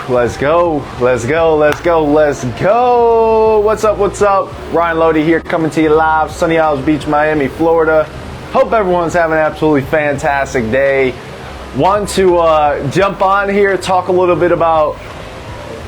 let's go. What's up? Ryan Loede here, coming to you live, Sunny Isles Beach, Miami, Florida. Hope everyone's having an absolutely fantastic day. Want to jump on here, talk a little bit about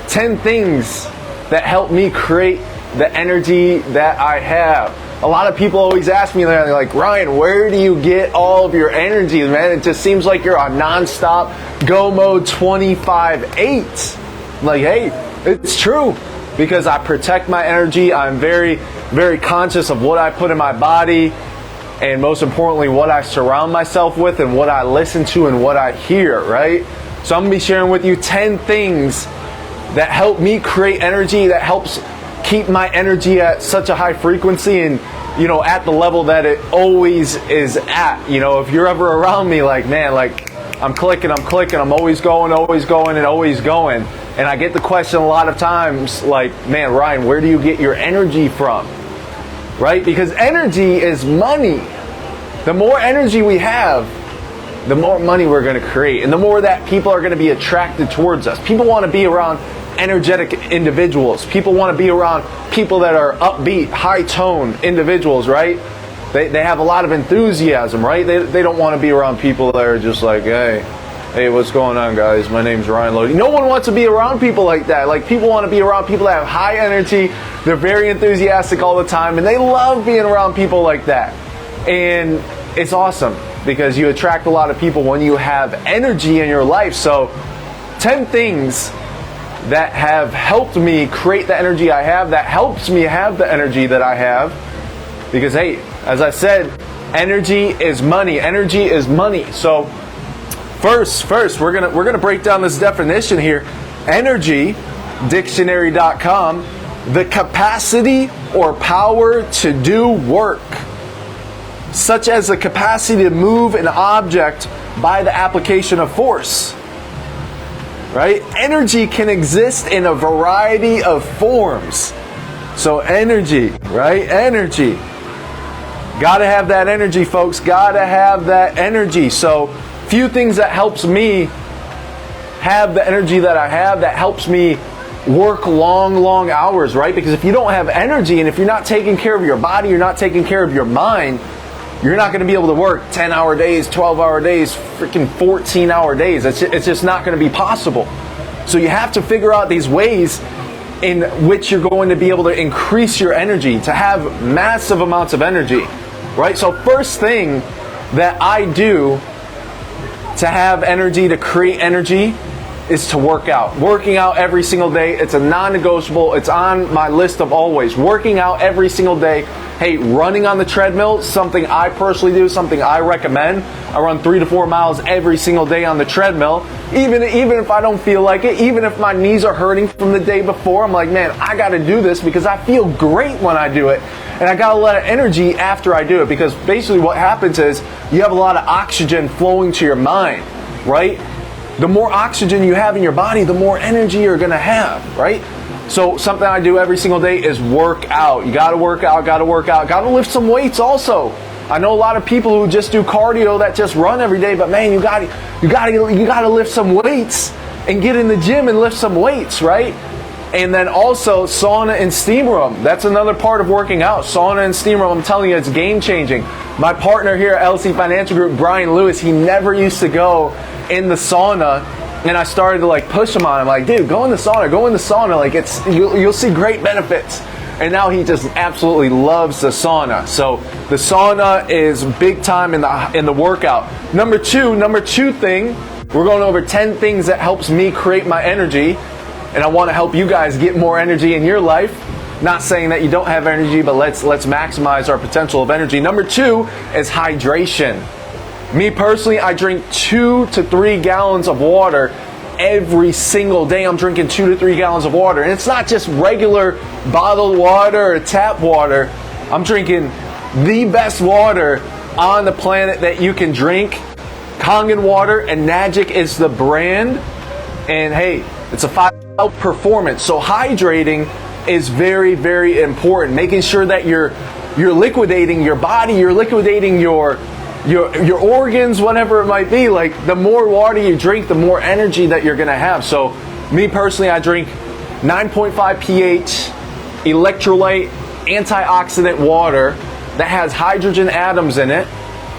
10 things that help me create the energy that I have. A lot of people always ask me, they're like, Ryan, where do you get all of your energy, man? It just seems like you're on nonstop go mode 25/8. Like, hey, it's true, because I protect my energy. I'm very, very conscious of what I put in my body, and most importantly, what I surround myself with and what I listen to and what I hear, right? So I'm gonna be sharing with you 10 things that help me create energy, that helps keep my energy at such a high frequency and, you know, at the level that it always is at. You know, if you're ever around me, like, man, like, I'm clicking, I'm always going, and I get the question a lot of times, like, man, Ryan, where do you get your energy from? Right? Because energy is money. The more energy we have, the more money we're going to create, and the more that people are going to be attracted towards us. People want to be around energetic individuals. People want to be around people that are upbeat, high-toned individuals, right? They have a lot of enthusiasm, right? They don't want to be around people that are just like, hey, what's going on, guys? My name's Ryan Loede. No one wants to be around people like that. Like, people want to be around people that have high energy. They're very enthusiastic all the time, and they love being around people like that. And it's awesome, because you attract a lot of people when you have energy in your life. So 10 things that have helped me create the energy I have, that helps me have the energy that I have. Because, hey, as I said, energy is money. Energy is money. So first we're gonna break down this definition here. Energy, dictionary.com, the capacity or power to do work, such as the capacity to move an object by the application of force. Right? Energy can exist in a variety of forms. So energy, right? Energy. Gotta have that energy, folks. Gotta have that energy. So few things that helps me have the energy that I have, that helps me work long hours, right? Because if you don't have energy, and if you're not taking care of your body, you're not taking care of your mind, you're not going to be able to work 10-hour days, 12-hour days, freaking 14-hour days. It's just not going to be possible. So you have to figure out these ways in which you're going to be able to increase your energy, to have massive amounts of energy, right? So first thing that I do to have energy, to create energy, is to work out. Working out every single day, it's a non-negotiable. It's on my list of always. Working out every single day. Hey, running on the treadmill, something I personally do, something I recommend. I run 3 to 4 miles every single day on the treadmill. Even if I don't feel like it, even if my knees are hurting from the day before, I'm like, man, I got to do this because I feel great when I do it. And I got a lot of energy after I do it, because basically what happens is you have a lot of oxygen flowing to your mind, right? The more oxygen you have in your body, the more energy you're going to have, right? So something I do every single day is work out. You got to work out, got to lift some weights also. I know a lot of people who just do cardio, that just run every day, but man, you got to lift some weights and get in the gym and lift some weights, right? And then also sauna and steam room. That's another part of working out. Sauna and steam room, I'm telling you, it's game changing. My partner here at LC Financial Group, Brian Lewis, he never used to go in the sauna, and I started to like push him on him, like, dude, go in the sauna. Like, it's you'll see great benefits. And now he just absolutely loves the sauna. So the sauna is big time in the workout. Number two thing, we're going over 10 things that helps me create my energy, and I want to help you guys get more energy in your life. Not saying that you don't have energy, but let's maximize our potential of energy. Number 2 is hydration. Me personally, I drink 2 to 3 gallons of water every single day. I'm drinking 2 to 3 gallons of water. And it's not just regular bottled water or tap water. I'm drinking the best water on the planet that you can drink. Kangen water, and Nagic is the brand. And hey, it's a 5-hour performance. So hydrating is very, very important. Making sure that you're liquidating your body, you're liquidating your organs, whatever it might be. Like, the more water you drink, the more energy that you're going to have. So Me personally, I drink 9.5 pH electrolyte antioxidant water that has hydrogen atoms in it,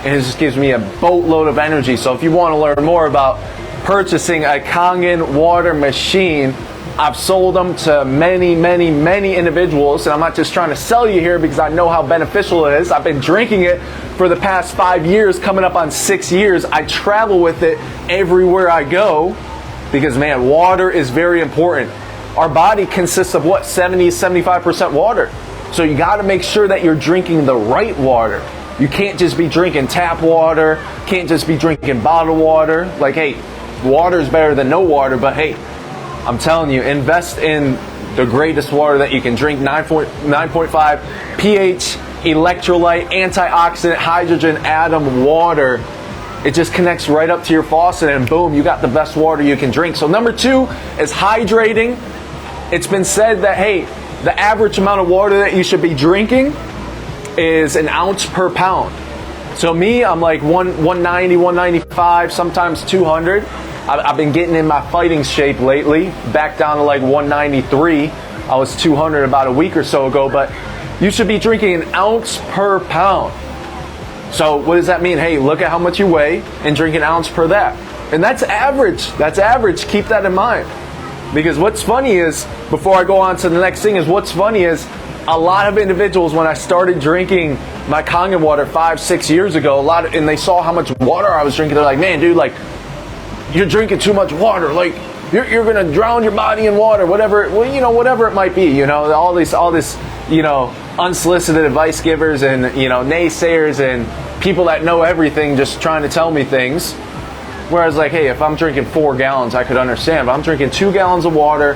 and it just gives me a boatload of energy. So if you want to learn more about purchasing a Kangen water machine, I've sold them to many individuals, and I'm not just trying to sell you here because I know how beneficial it is. I've been drinking it for the past 5 years, coming up on 6 years. I travel with it everywhere I go because, man, water is very important. Our body consists of what, 70-75% water. So you got to make sure that you're drinking the right water. You can't just be drinking tap water, can't just be drinking bottled water. Like, hey, water is better than no water, but hey, I'm telling you, invest in the greatest water that you can drink. 9.5 pH electrolyte antioxidant hydrogen atom water. It just connects right up to your faucet and boom, you got the best water you can drink. So number 2 is hydrating. It's been said that, hey, the average amount of water that you should be drinking is an ounce per pound. So me, I'm like 190, 195, sometimes 200. I've been getting in my fighting shape lately, back down to like 193. I was 200 about a week or so ago, but you should be drinking an ounce per pound. So what does that mean? Hey, look at how much you weigh and drink an ounce per that. And that's average. That's average. Keep that in mind. Because what's funny is, before I go on to the next thing, is what's funny is a lot of individuals, when I started drinking my Kangen water 5-6 years ago, and they saw how much water I was drinking, they're like, man, dude, like, you're drinking too much water. Like, you're going to drown your body in water, whatever, well, you know, whatever it might be, you know, all this, you know, unsolicited advice givers and, you know, naysayers and people that know everything just trying to tell me things. Whereas, like, hey, if I'm drinking 4 gallons, I could understand. But I'm drinking 2 gallons of water,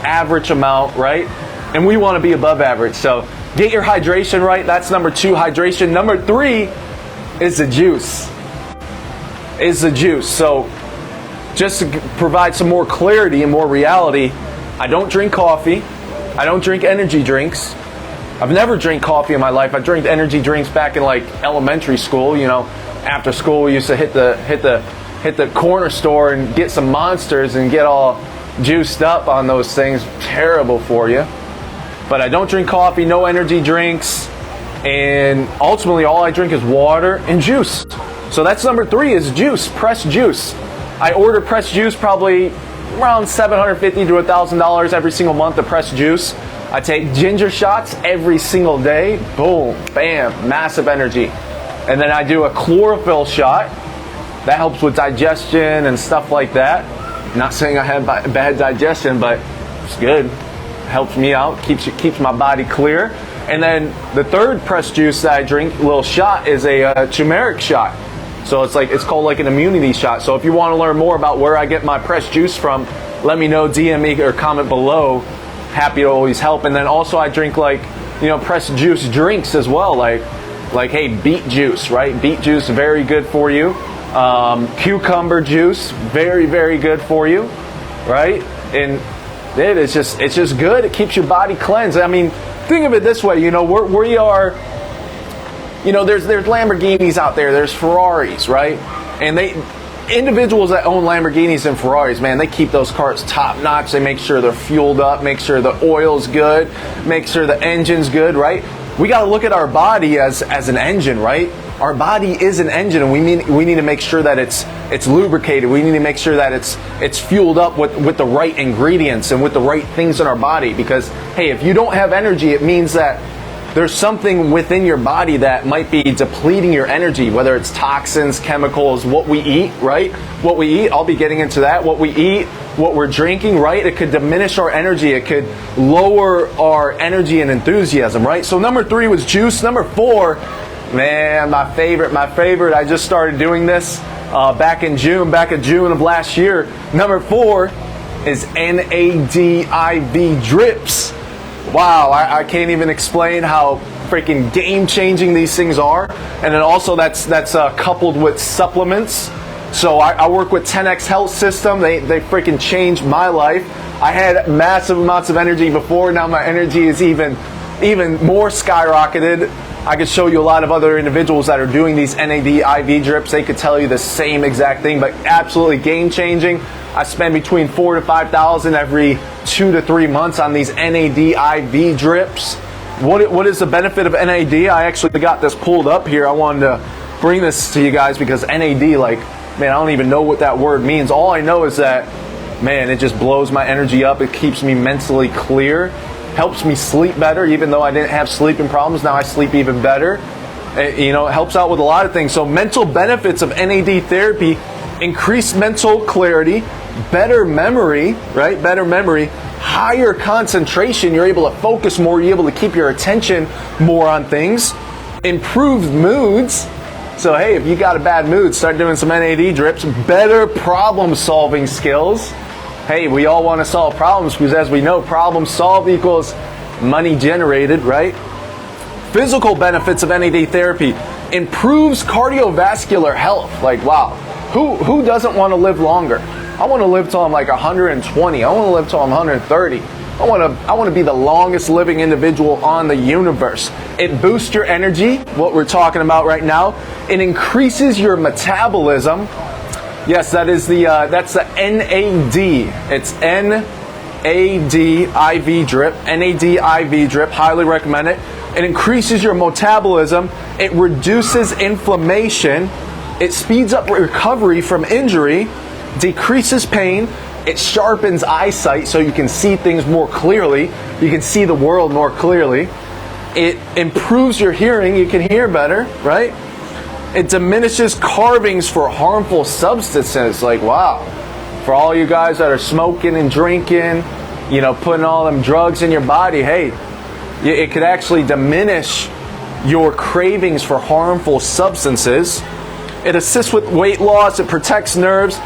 average amount, right? And we want to be above average. So get your hydration right. That's number 2, hydration. Number 3 is the juice. So just to provide some more clarity and more reality, I don't drink coffee. I don't drink energy drinks. I've never drank coffee in my life. I drank energy drinks back in like elementary school. You know, after school we used to hit the corner store and get some Monsters and get all juiced up on those things. Terrible for you. But I don't drink coffee, no energy drinks, and ultimately all I drink is water and juice. So that's number 3 is juice, pressed juice. I order pressed juice probably around $750 to $1,000 every single month of pressed juice. I take ginger shots every single day. Boom, bam, massive energy. And then I do a chlorophyll shot. That helps with digestion and stuff like that. Not saying I have bad digestion, but it's good. Helps me out, keeps my body clear. And then the third pressed juice that I drink, little shot, is a turmeric shot. So it's called like an immunity shot. So if you want to learn more about where I get my pressed juice from, let me know, DM me or comment below. Happy to always help. And then also I drink, like, you know, pressed juice drinks as well, like hey, beet juice, right? Beet juice, very good for you. Cucumber juice, very good for you, right? And it's just good. It keeps your body cleansed. I mean, think of it this way, you know, we are, you know, there's Lamborghinis out there, there's Ferraris, right? And individuals that own Lamborghinis and Ferraris, man, they keep those cars top notch. They make sure they're fueled up, make sure the oil's good, make sure the engine's good, right? We got to look at our body as an engine, right? Our body is an engine, and we need to make sure that it's lubricated. We need to make sure that it's fueled up with the right ingredients and with the right things in our body. Because, hey, if you don't have energy, it means that there's something within your body that might be depleting your energy, whether it's toxins, chemicals, what we eat, right? What we eat, I'll be getting into that. What we eat, what we're drinking, right? It could diminish our energy. It could lower our energy and enthusiasm, right? So number 3 was juice. Number 4, man, my favorite. I just started doing this back in June of last year. Number 4 is NAD drips. Wow, I can't even explain how freaking game-changing these things are. And then also that's coupled with supplements. So I work with 10X Health System. They freaking changed my life. I had massive amounts of energy before. Now my energy is even more skyrocketed. I could show you a lot of other individuals that are doing these NAD IV drips. They could tell you the same exact thing, but absolutely game-changing. I spend between $4,000 to $5,000 every 2 to 3 months on these NAD IV drips. What is the benefit of NAD? I actually got this pulled up here. I wanted to bring this to you guys because NAD, like, man, I don't even know what that word means. All I know is that, man, it just blows my energy up. It keeps me mentally clear, helps me sleep better. Even though I didn't have sleeping problems, now I sleep even better. It helps out with a lot of things. So mental benefits of NAD therapy: increased mental clarity, better memory, right? Better memory, higher concentration. You're able to focus more. You're able to keep your attention more on things. Improved moods. So hey, if you got a bad mood, start doing some NAD drips. Better problem solving skills. Hey, we all want to solve problems because, as we know, problem solved equals money generated, right? Physical benefits of NAD therapy: improves cardiovascular health. Like, wow, who doesn't want to live longer? I want to live till I'm like 120. I want to live till I'm 130. I want to be the longest living individual on the universe. It boosts your energy, what we're talking about right now. It increases your metabolism. Yes, that's the NAD. It's NAD IV drip. NAD IV drip. Highly recommend it. It increases your metabolism. It reduces inflammation. It speeds up recovery from injury. Decreases pain. It sharpens eyesight so you can see things more clearly. You can see the world more clearly. It improves your hearing. You can hear better, right? It diminishes carvings for harmful substances. Like, wow. For all you guys that are smoking and drinking, putting all them drugs in your body, hey, it could actually diminish your cravings for harmful substances. It assists with weight loss. It protects nerves.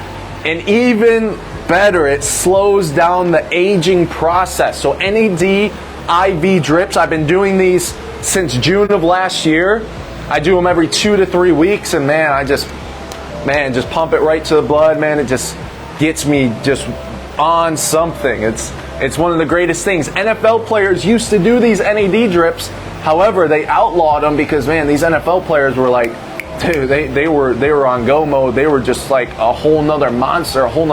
And even better, it slows down the aging process. So NAD IV drips, I've been doing these since June of last year. I do them every 2 to 3 weeks, and man, just pump it right to the blood, man. It just gets me just on something. It's one of the greatest things. NFL players used to do these NAD drips. However, they outlawed them because, man, these NFL players were like, dude, they were on go mode. They were just like a whole nother monster, a whole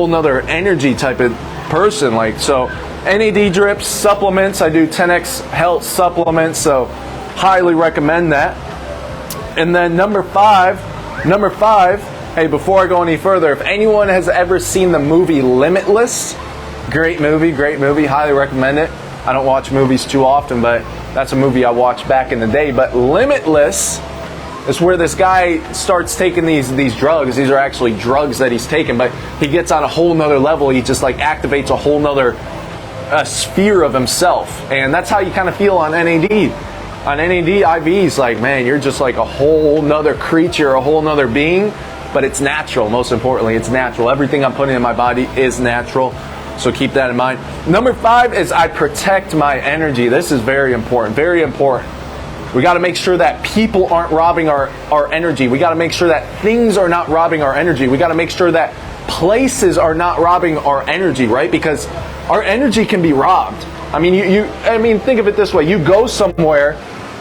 nother energy type of person. Like, so NAD drips, supplements. I do 10X health supplements, so highly recommend that. And then number five, hey, before I go any further, if anyone has ever seen the movie Limitless, great movie, highly recommend it. I don't watch movies too often, but that's a movie I watched back in the day. But Limitless is where this guy starts taking these drugs. These are actually drugs that he's taking, but he gets on a whole nother level. He just like activates a whole nother sphere of himself. And that's how you kind of feel on NAD. On NAD IVs, like, man, you're just like a whole nother creature, a whole nother being, but it's natural. Most importantly, it's natural. Everything I'm putting in my body is natural. So keep that in mind. Number 5 is I protect my energy. This is very important, very important. We got to make sure that people aren't robbing our energy. We got to make sure that things are not robbing our energy. We got to make sure that places are not robbing our energy, right? Because our energy can be robbed. I mean, think of it this way. You go somewhere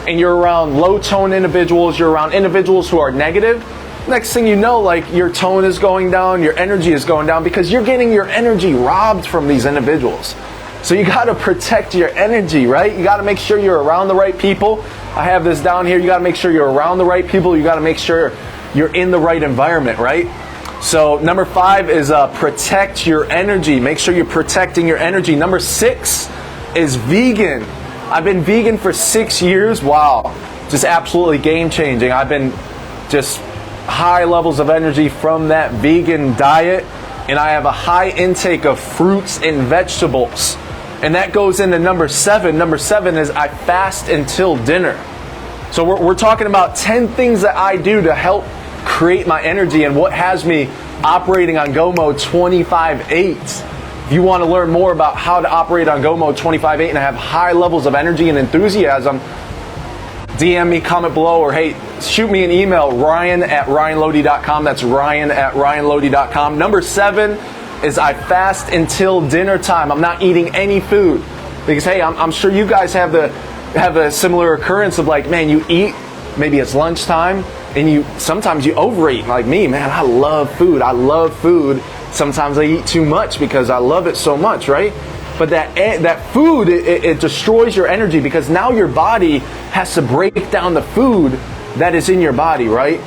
and you're around low-tone individuals, you're around individuals who are negative. Next thing you know, like, your tone is going down, your energy is going down because you're getting your energy robbed from these individuals. So you got to protect your energy, right? You got to make sure you're around the right people. I have this down here. You got to make sure you're around the right people. You got to make sure you're in the right environment, right? So number 5 is protect your energy. Make sure you're protecting your energy. Number 6 is vegan. I've been vegan for 6 years. Wow. Just absolutely game-changing. I've been just high levels of energy from that vegan diet, and I have a high intake of fruits and vegetables. And that goes into number 7. Number 7 is I fast until dinner. So we're talking about 10 things that I do to help create my energy and what has me operating on Go Mode 25/8. If you want to learn more about how to operate on Go Mode 25/8 and have high levels of energy and enthusiasm, DM me, comment below, or hey, shoot me an email, ryan@ryanloede.com. That's ryan@ryanloede.com. Number 7 is I fast until dinner time. I'm not eating any food. Because hey, I'm sure you guys have a similar occurrence of like, man, you eat, maybe it's lunchtime, and sometimes you overeat. Like me, man, I love food. Sometimes I eat too much because I love it so much, right? But that food, it destroys your energy, because now your body has to break down the food that is in your body, right?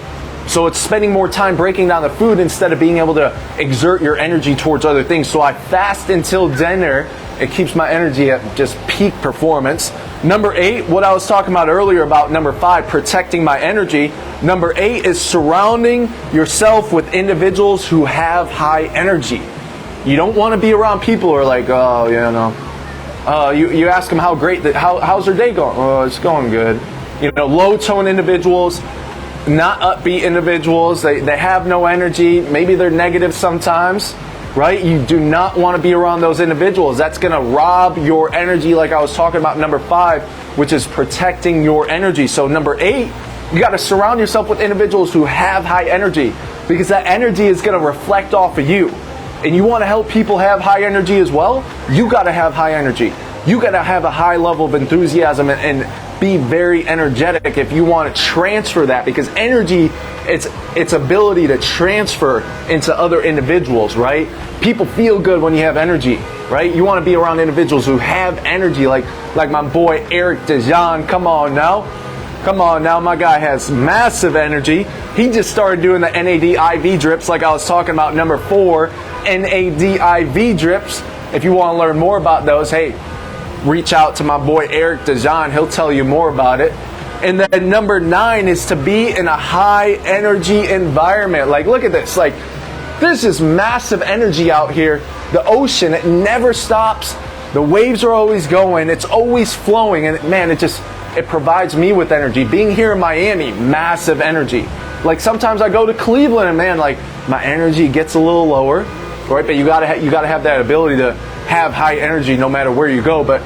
So it's spending more time breaking down the food instead of being able to exert your energy towards other things. So I fast until dinner. It keeps my energy at just peak performance. Number 8, what I was talking about earlier about number 5, protecting my energy. Number 8 is surrounding yourself with individuals who have high energy. You don't want to be around people who are like, oh, yeah, no. You ask them how's their day going? Oh, it's going good. Low tone individuals, not upbeat individuals. They have no energy. Maybe they're negative sometimes, right? You do not want to be around those individuals. That's going to rob your energy, like I was talking about number 5, which is protecting your energy. So number 8, you got to surround yourself with individuals who have high energy, because that energy is going to reflect off of you. And you want to help people have high energy as well, you got to have high energy. You got to have a high level of enthusiasm and be very energetic if you want to transfer that, because energy, its ability to transfer into other individuals, right? People feel good when you have energy, right? You want to be around individuals who have energy, like my boy Eric DeJean. Come on now, my guy has massive energy. He just started doing the NAD IV drips, like I was talking about number 4, NAD IV drips. If you want to learn more about those, hey, reach out to my boy Eric DeJean. He'll tell you more about it. And then number 9 is to be in a high energy environment. Like, look at this. Like, there's this massive energy out here. The ocean, it never stops. The waves are always going. It's always flowing. And man, it provides me with energy. Being here in Miami, massive energy. Like, sometimes I go to Cleveland and man, like, my energy gets a little lower, right? But you gotta have that ability to have high energy no matter where you go. But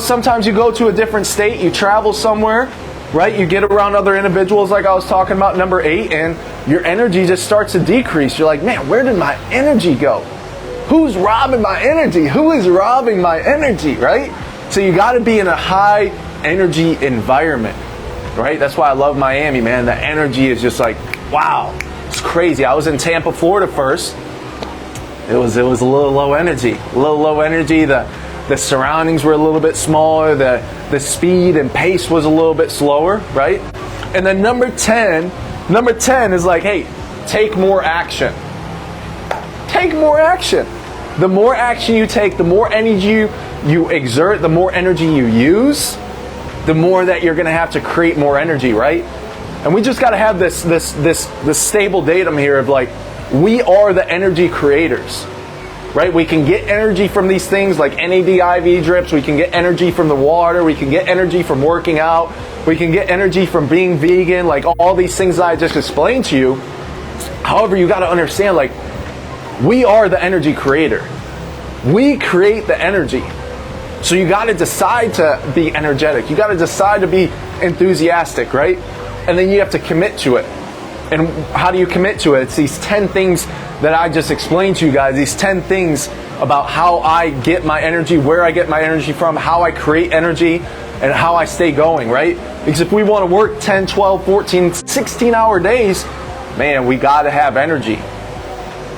sometimes you go to a different state, you travel somewhere, right? You get around other individuals, like I was talking about number 8, and your energy just starts to decrease. You're like, man, where did my energy go? Who's robbing my energy? Who is robbing my energy, right? So you got to be in a high energy environment, right? That's why I love Miami, man. The energy is just like, wow, it's crazy. I was in Tampa, Florida first. It was a little low energy. The surroundings were a little bit smaller. The speed and pace was a little bit slower, right? And then number 10 is like, hey, take more action. Take more action. The more action you take, the more energy you exert, the more energy you use, the more that you're going to have to create more energy, right? And we just got to have this stable datum here of like, we are the energy creators, right? We can get energy from these things like NAD IV drips. We can get energy from the water. We can get energy from working out. We can get energy from being vegan, like all these things that I just explained to you. However, you got to understand, like, we are the energy creator. We create the energy. So you got to decide to be energetic. You got to decide to be enthusiastic, right? And then you have to commit to it. And how do you commit to it? It's these 10 things that I just explained to you guys. These 10 things about how I get my energy, where I get my energy from, how I create energy, and how I stay going, right? Because if we want to work 10, 12, 14, 16-hour days, man, we got to have energy.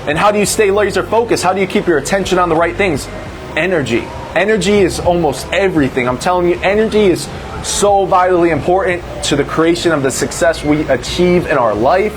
And how do you stay laser focused? How do you keep your attention on the right things? Energy. Energy is almost everything. I'm telling you, energy is so vitally important to the creation of the success we achieve in our life.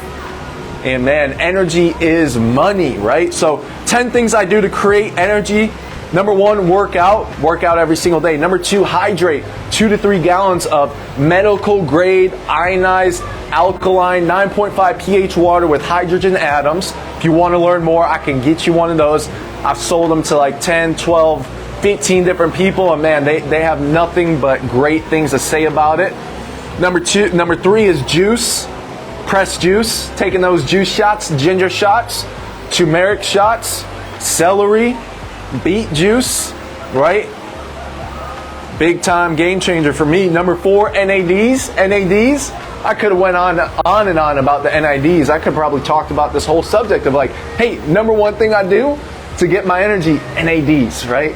And man, energy is money, right? So 10 things I do to create energy. Number 1, work out every single day. Number 2, hydrate 2 to 3 gallons of medical grade ionized alkaline 9.5 pH water with hydrogen atoms. If you want to learn more, I can get you one of those. I've sold them to like 10, 12, 15 different people, and man, they have nothing but great things to say about it. Number 3 is juice, pressed juice, taking those juice shots, ginger shots, turmeric shots, celery, beet juice, right? Big time game changer for me. Number 4, NADs. I could have went on and on about the NADs. I could probably talked about this whole subject of like, hey, number 1 thing I do to get my energy, NADs, right?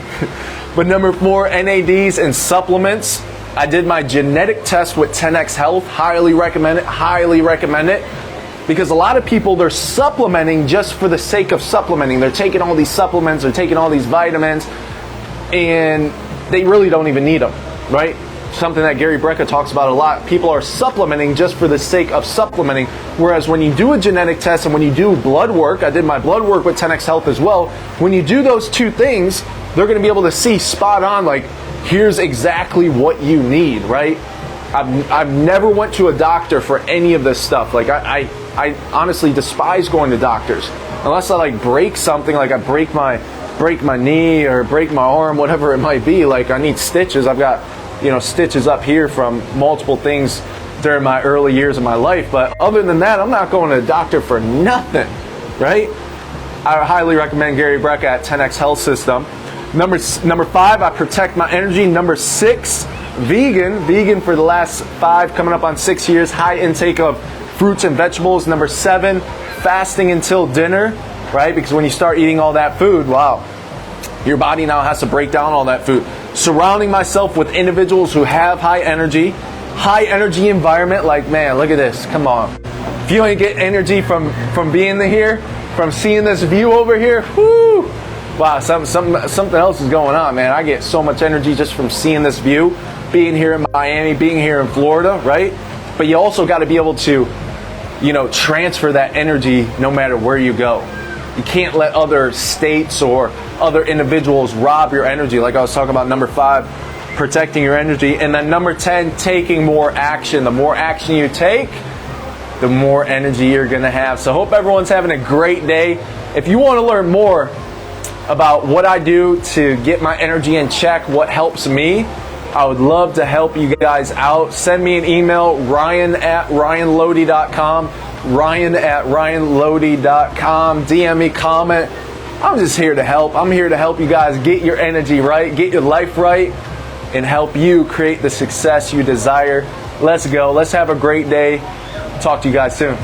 But number 4, NADs and supplements. I did my genetic test with 10X Health. Highly recommend it. Highly recommend it. Because a lot of people, they're supplementing just for the sake of supplementing. They're taking all these supplements, they're taking all these vitamins, and they really don't even need them, right? Something that Gary Brecka talks about a lot. People are supplementing just for the sake of supplementing. Whereas when you do a genetic test and when you do blood work, I did my blood work with 10X Health as well. When you do those two things, they're going to be able to see spot on, like, here's exactly what you need, right? I've never went to a doctor for any of this stuff. Like, I honestly despise going to doctors. Unless I like break something, like I break my knee or break my arm, whatever it might be. Like, I need stitches. I've got, stitches up here from multiple things during my early years of my life. But other than that, I'm not going to a doctor for nothing, right? I highly recommend Gary Brecka at 10X Health System. Number 5, I protect my energy. Number 6, vegan for the last 5, coming up on 6 years, high intake of fruits and vegetables. Number 7, fasting until dinner, right? Because when you start eating all that food, wow, your body now has to break down all that food. Surrounding myself with individuals who have high energy environment. Like, man, look at this. Come on. If you ain't get energy from being here, from seeing this view over here, whoo, wow, something else is going on, man. I get so much energy just from seeing this view, being here in Miami, being here in Florida, right? But you also got to be able to, transfer that energy no matter where you go. You can't let other states or other individuals rob your energy. Like I was talking about, number 5, protecting your energy. And then number 10, taking more action. The more action you take, the more energy you're going to have. So hope everyone's having a great day. If you want to learn more about what I do to get my energy in check, what helps me, I would love to help you guys out. Send me an email, ryan@ryanloede.com, ryan@ryanloede.com. DM me, comment. I'm just here to help. I'm here to help you guys get your energy right, get your life right, and help you create the success you desire. Let's go. Let's have a great day. Talk to you guys soon.